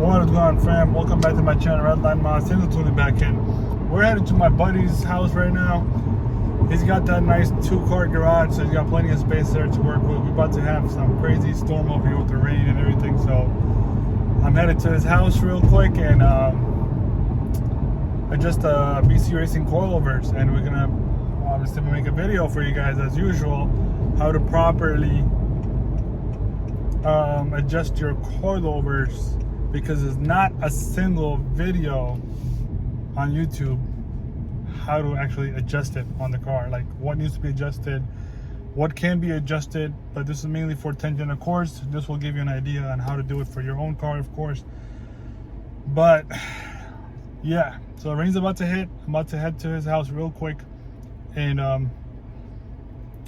What is going on, fam? Welcome back to my channel, RedLineMods. Thanks for tuning back in. We're headed to my buddy's house right now. He's got that nice 2-car garage, so he's got plenty of space there to work with. We're about to have some crazy storm over here with the rain and everything, so I'm headed to his house real quick and adjust the BC Racing coilovers, and we're gonna obviously make a video for you guys as usual, how to properly adjust your coilovers, because there's not a single video on YouTube how to actually adjust it on the car, like what needs to be adjusted, what can be adjusted. But this is mainly for tension, of course. This will give you an idea on how to do it for your own car, of course. But yeah, so the rain's about to hit. I'm about to head to his house real quick and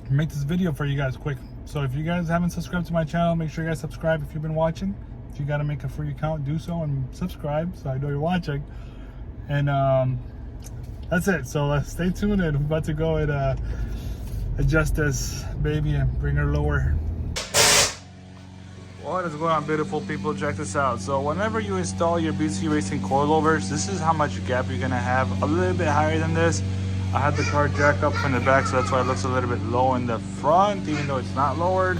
make this video for you guys quick. So if you guys haven't subscribed to my channel, make sure you guys subscribe if you've been watching. If you got to make a free account, do so and subscribe so I know you're watching. And that's it. So stay tuned, and I'm about to go and adjust this baby and bring her lower. What is going on, beautiful people? Check this out. So whenever you install your BC Racing coilovers, this is how much gap you're gonna have. A little bit higher than this. I had the car jack up from the back, so that's why it looks a little bit low in the front, even though it's not lowered.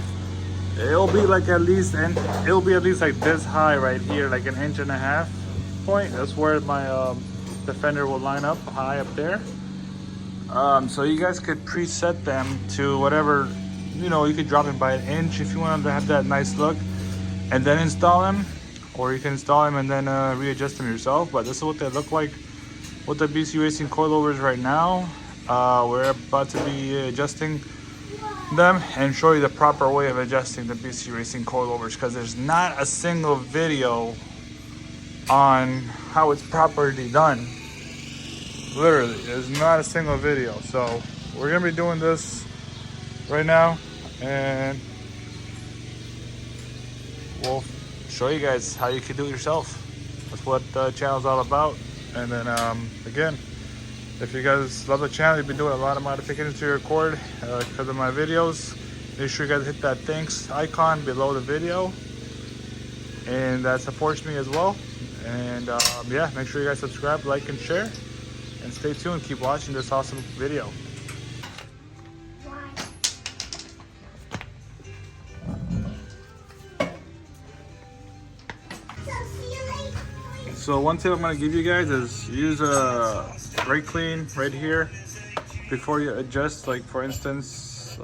It'll be like at least, and it'll be at least like this high right here, like 1.5 inches point. That's where my the fender will line up high up there. So you guys could preset them to whatever, you know. You could drop them by 1 inch if you want to have that nice look, and then install them, or you can install them and then readjust them yourself. But this is what they look like with the BC Racing coilovers right now. We're about to be adjusting them and show you the proper way of adjusting the BC Racing coilovers, because there's not a single video on how it's properly done. Literally, there's not a single video. So we're gonna be doing this right now, and we'll show you guys how you can do it yourself. That's what the channel's all about. And then again, if you guys love the channel, you've been doing a lot of modifications to your cord because of my videos. Make sure you guys hit that thanks icon below the video, and that supports me as well. And yeah, make sure you guys subscribe, like, and share, and stay tuned. Keep watching this awesome video. So one tip I'm going to give you guys is use a brake clean right here before you adjust. Like for instance,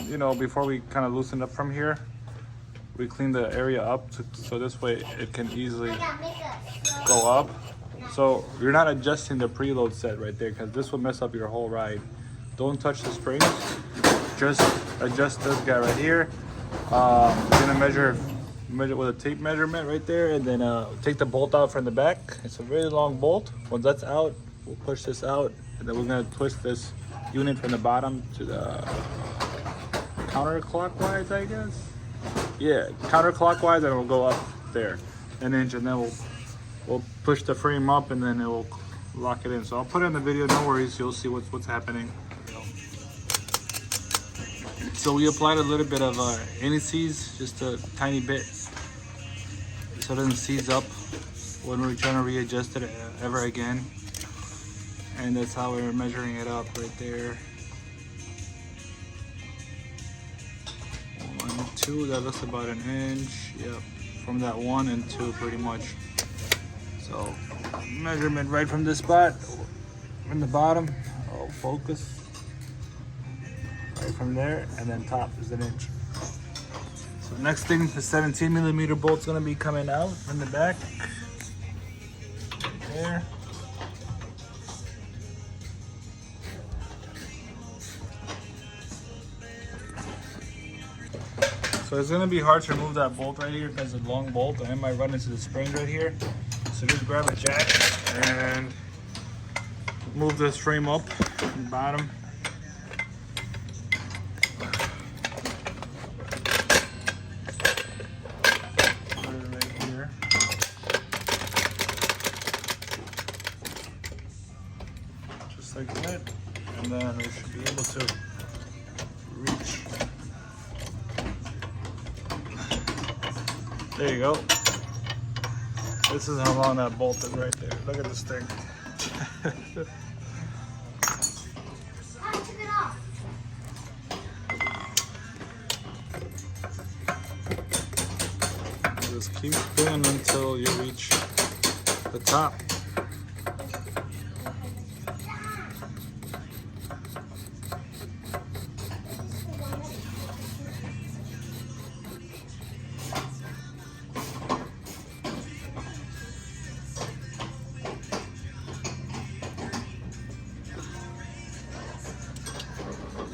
you know, before we kind of loosen up from here, we clean the area up so this way it can easily go up. So you're not adjusting the preload set right there, because this will mess up your whole ride. Don't touch the springs, just adjust this guy right here. You're going to measure with a tape measurement right there, and then take the bolt out from the back. It's a really long bolt. Once that's out, we'll push this out, and then we're going to twist this unit from the bottom to the counterclockwise, I guess. Yeah, counterclockwise, and we'll go up there 1 inch, and then we'll push the frame up, and then it will lock it in. So I'll put it in the video, no worries, you'll see what's happening. So we applied a little bit of anti-seize, just a tiny bit, so it doesn't seize up when we're trying to readjust it ever again. And that's how we're measuring it up right there. 1 and 2, that looks about 1 inch. Yep, from that 1 and 2 pretty much. So measurement right from this spot, from the bottom, oh, focus. Right from there, and then top is 1 inch. So next thing, the 17mm bolt's gonna be coming out from the back. Right there. So it's gonna be hard to remove that bolt right here because it's a long bolt, and it might run into the spring right here. So just grab a jack and move this frame up from the bottom. Like that, and then we should be able to reach. There you go. This is how long that bolt is right there. Look at this thing. Just keep spinning until you reach the top.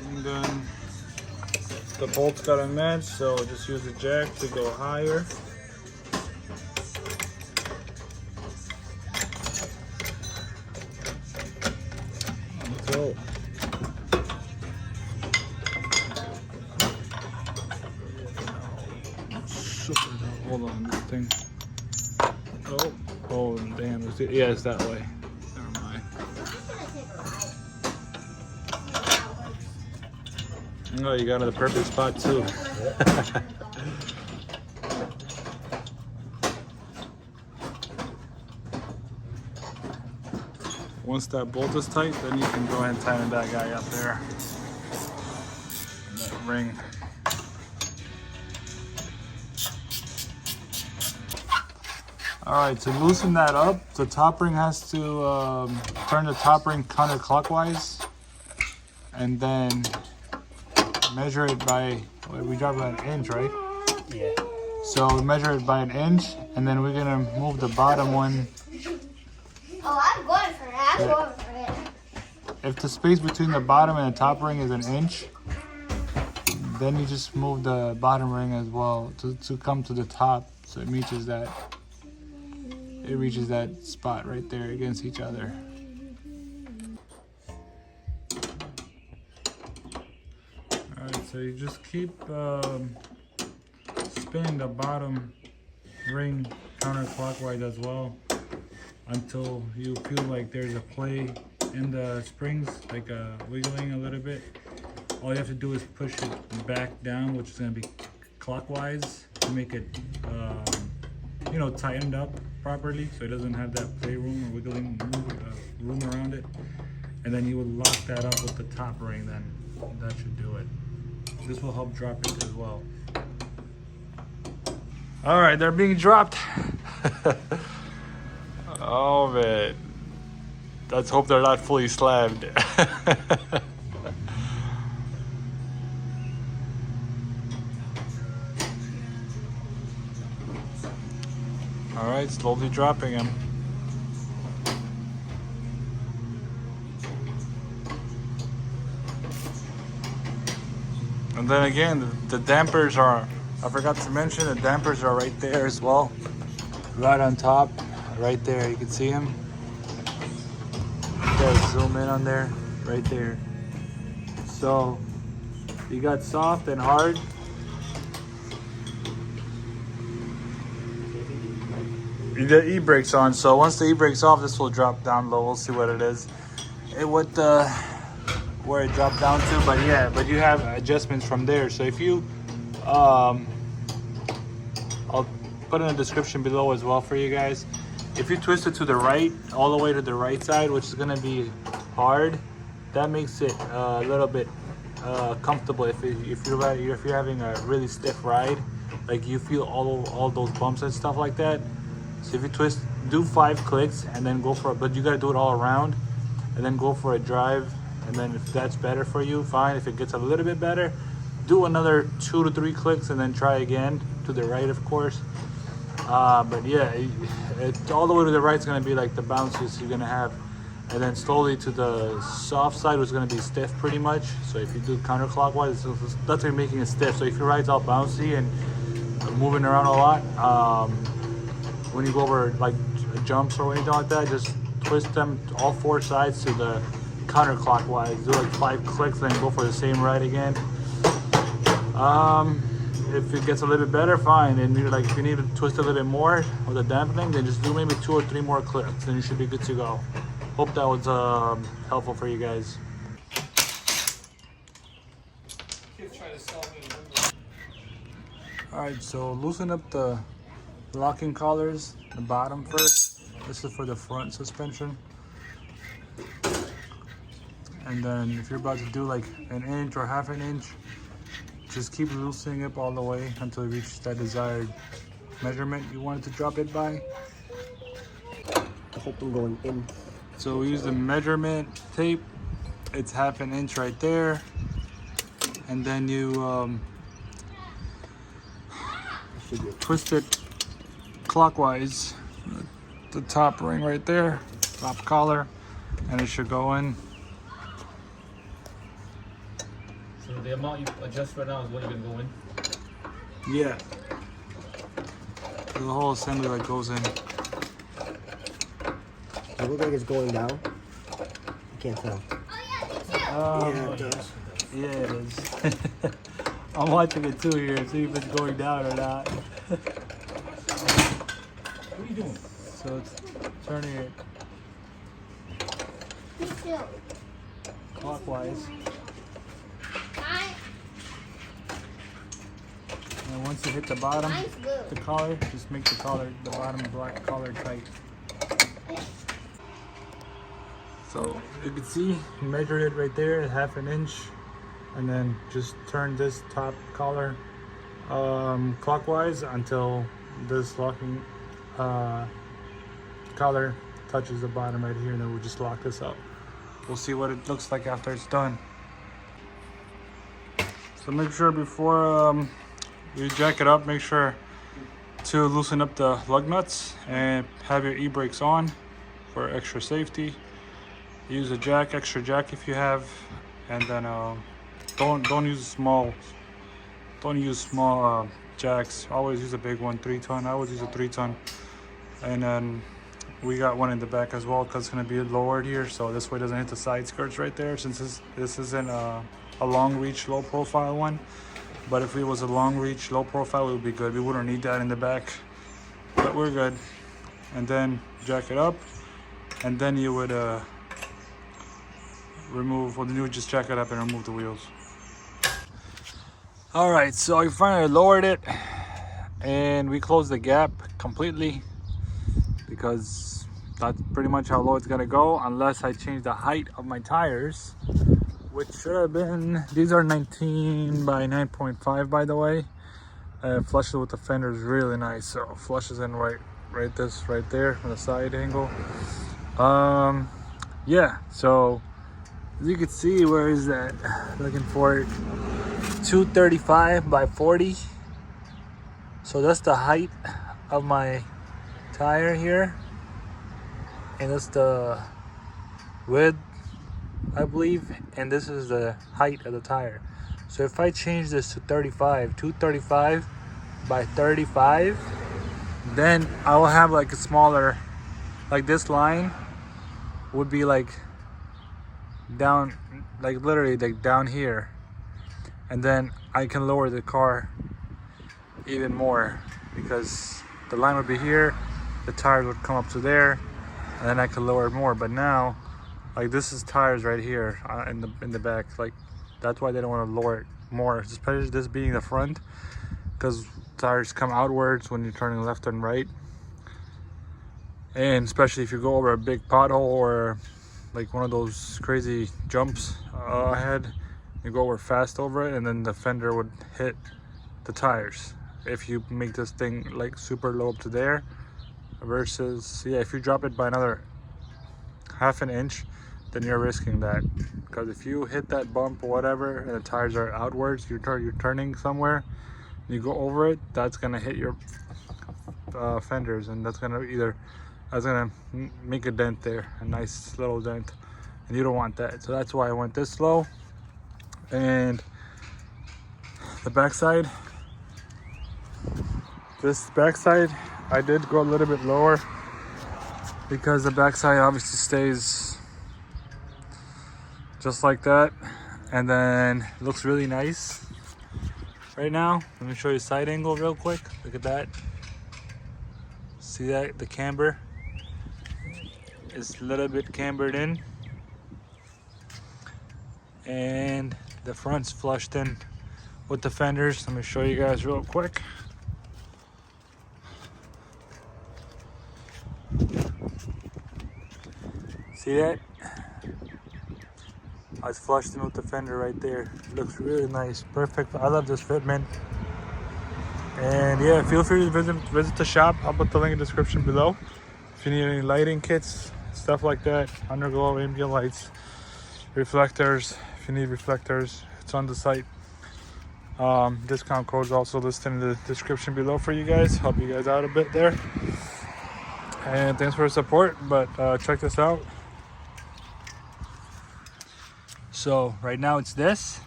And then the bolts gotta match, so just use the jack to go higher. Until hold on, this thing. Oh damn! Yeah, it's that way. Never mind. Oh, you got it in the perfect spot too. Once that bolt is tight, then you can go ahead and tighten that guy up there. And that ring. Alright, to loosen that up, the top ring has to turn the top ring counterclockwise and then measure it by, we dropped about an inch, right? Yeah. So we measure it by an inch and then we're going to move the bottom one. Oh, I'm going for it. I'm going for it. If the space between the bottom and the top ring is an inch, then you just move the bottom ring as well to come to the top so it reaches that. It reaches that spot right there against each other. Alright, so you just keep spinning the bottom ring counterclockwise as well until you feel like there's a play in the springs, like wiggling a little bit. All you have to do is push it back down, which is going to be clockwise to make it you know, tightened up properly so it doesn't have that play room or wiggling room around it. And then you would lock that up with the top ring, then that should do it. This will help drop it as well. All right, they're being dropped. Oh man, let's hope they're not fully slammed. All right, slowly dropping them. And then again, the dampers are, I forgot to mention, the dampers are right there as well. Right on top, right there, you can see them. You guys zoom in on there, right there. So, you got soft and hard. The e-brake's on, so once the e-brake's off, this will drop down low. We'll see what it is. Where it dropped down to, but yeah, but you have adjustments from there. So if you, I'll put in the description below as well for you guys. If you twist it to the right, all the way to the right side, which is gonna be hard, that makes it a little bit comfortable. If you're having a really stiff ride, like you feel all those bumps and stuff like that. So if you twist, do 5 clicks and then go for it, but you gotta do it all around and then go for a drive. And then if that's better for you, fine. If it gets a little bit better, do another 2 to 3 clicks and then try again to the right, of course. But yeah, all the way to the right is gonna be like the bounces you're gonna have. And then slowly to the soft side was gonna be stiff pretty much. So if you do counterclockwise, that's what making it stiff. So if your ride's all bouncy and moving around a lot, when you go over like jumps or anything like that, just twist them all 4 sides to the counterclockwise. Do like 5 clicks, then go for the same ride again. If it gets a little bit better, fine. And you're like, if you need to twist a little bit more with the dampening, then just do maybe 2 or 3 more clicks, and you should be good to go. Hope that was helpful for you guys. All right, so loosen up the locking collars, the bottom first. This is for the front suspension. And then if you're about to do like an inch or half an inch, just keep loosening it all the way until you reach that desired measurement you want it to drop it by. I hope I'm going in. So we use the measurement tape. It's half an inch right there. And then you twist it clockwise. The top ring right there, top collar, and it should go in. So the amount you adjust right now is what you're gonna go in? Yeah. The whole assembly like goes in. Does it look like it's going down? I can't tell. Yeah, it does. Yeah, it is. I'm watching it too here, see if it's going down or not. What are you doing? So it's turning it clockwise. And once you hit the bottom, the collar, just make the collar, the bottom black collar tight. So you can see, measured it right there at half an inch, and then just turn this top collar clockwise until this locking collar touches the bottom right here, and then we'll just lock this up. We'll see what it looks like after it's done. So make sure before you jack it up, make sure to loosen up the lug nuts and have your e-brakes on for extra safety. Use a jack, extra jack if you have, and then don't use small jacks. Always use a big one, 3-ton. I always use a 3-ton, and then we got one in the back as well because it's gonna be lowered here, so this way it doesn't hit the side skirts right there. Since this isn't a long reach, low profile one, but if it was a long reach, low profile, it would be good. We wouldn't need that in the back, but we're good. And then jack it up, and then you would you would just jack it up and remove the wheels. All right, so I finally lowered it, and we closed the gap completely because that's pretty much how low it's gonna go unless I change the height of my tires, which should have been, these are 19 by 9.5 by the way. Flushes with the fender is really nice, so flushes in right there from the side angle. Yeah, so as you can see, where is that? Looking for it. 235 by 40. So that's the height of my tire here, and that's the width, I believe, and this is the height of the tire. So if I change this to 235 by 35, then I will have like a smaller, like this line would be like down, like literally like down here, and then I can lower the car even more because the line would be here, the tires would come up to there, and then I could lower it more. But now, like this is tires right here in the back, like that's why they don't want to lower it more, especially this being the front, because tires come outwards when you're turning left and right, and especially if you go over a big pothole or like one of those crazy jumps ahead, you go over fast over it, and then the fender would hit the tires if you make this thing like super low up to there, versus if you drop it by another half an inch, then you're risking that, because if you hit that bump or whatever and the tires are outwards, you're turning somewhere, you go over it, that's gonna hit your fenders, and that's gonna make a dent there, a nice little dent, and you don't want that. So that's why I went this low. And the backside, this backside, I did go a little bit lower because the backside obviously stays just like that, and then it looks really nice right now. Let me show you side angle real quick. Look at that. See that? The camber is a little bit cambered in, and the front's flushed in with the fenders. Let me show you guys real quick. See that? I was flushed in with the fender right there. Looks really nice, perfect. I love this fitment. And yeah, feel free to visit the shop. I'll put the link in the description below. If you need any lighting kits, stuff like that, underglow, ambient lights, reflectors. If you need reflectors, it's on the site. Discount codes also listed in the description below for you guys. Help you guys out a bit there. And thanks for the support. But check this out. So right now it's this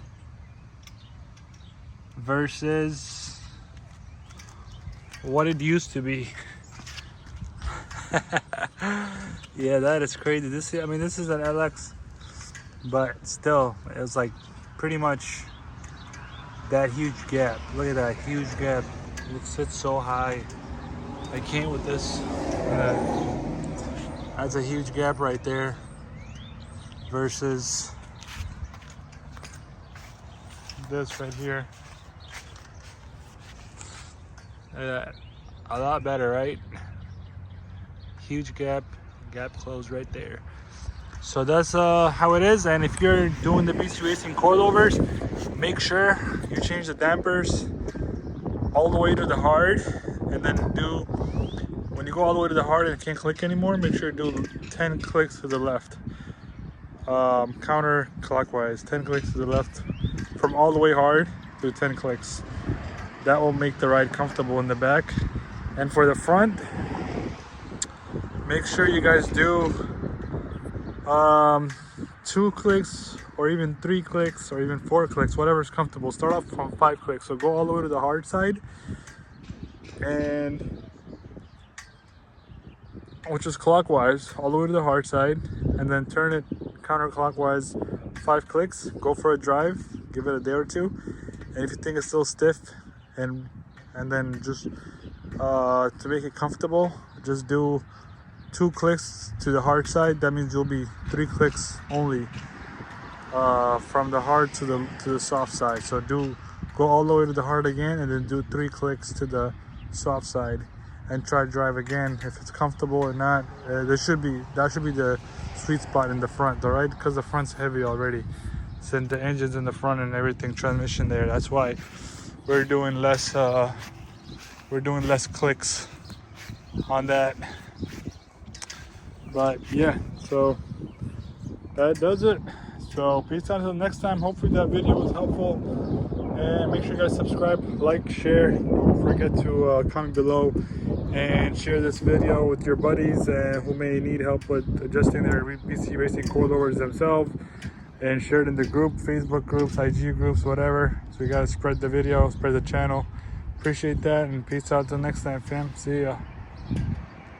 versus what it used to be. Yeah, that is crazy. This is an LX, but still, it was like pretty much that huge gap. Look at that huge gap. It sits so high. I can't with this. That's a huge gap right there versus this right here. A lot better, right? Huge gap closed right there. So that's how it is. And if you're doing the BC Racing coilovers, make sure you change the dampers all the way to the hard, and then when you go all the way to the hard and it can't click anymore, make sure you do 10 clicks to the left, counterclockwise, 10 clicks to the left from all the way hard to 10 clicks. That will make the ride comfortable in the back. And for the front, make sure you guys do 2 clicks or even 3 clicks or even 4 clicks, whatever's comfortable. Start off from 5 clicks. So go all the way to the hard side, and which is clockwise, all the way to the hard side, and then turn it counterclockwise 5 clicks. Go for a drive, give it a day or two, and if you think it's still stiff, and then just to make it comfortable, just do 2 clicks to the hard side. That means you'll be 3 clicks only from the hard to the soft side. So go all the way to the hard again, and then do 3 clicks to the soft side, and try to drive again. If it's comfortable or not, that should be the sweet spot in the front, all right? Because the front's heavy already, since the engine's in the front and everything, transmission there. That's why we're doing less clicks on that. But yeah, so that does it. So peace out until next time. Hopefully that video was helpful, and make sure you guys subscribe, like, share. Don't forget to comment below and share this video with your buddies who may need help with adjusting their BC Racing coilovers themselves, and share it in the group, Facebook groups, IG groups, whatever. So you gotta spread the video, spread the channel. Appreciate that, and peace out till next time, fam. See ya.